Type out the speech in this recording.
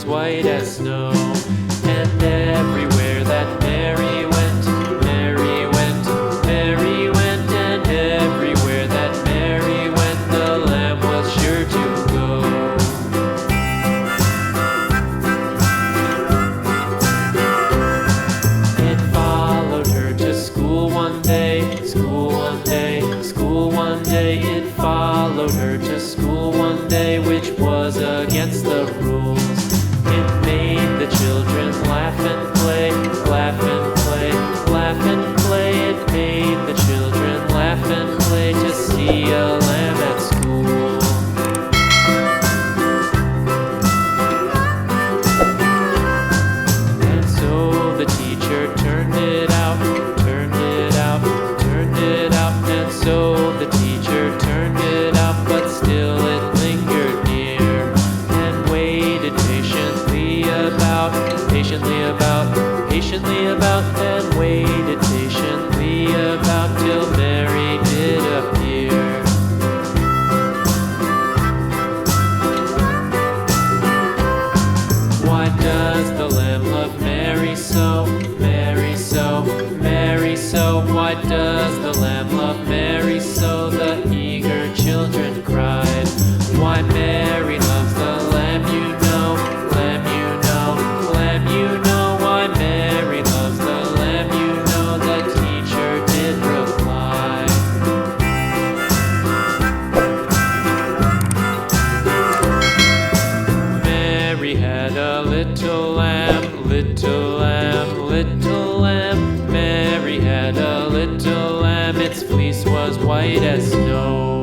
was white as snow. And everywhere that Mary went, Mary went, Mary went, and everywhere that Mary went, the lamb was sure to go. It followed her to school one day, school one day, school one day. It followed her to school one day, which was against the rules. It made the children laugh and play, laugh and play, laugh and play. It made the children laugh and play to see a lamb at school. And so the teacher turned it out, turned it out, turned it out. And so the teacher turned it out, but still it lingered near and waited patiently about, and waited patiently about till Mary did appear. Why does the lamb love Mary so, Mary so, Mary so? Why does the lamb love Mary so? The eager children cried. Why Mary loves the lamb, you know, lamb, you know, lamb, you know. Why Mary loves the lamb, you know, the teacher did reply. Mary had a little lamb, little lamb, little lamb. Mary had a little lamb, its fleece was white as snow.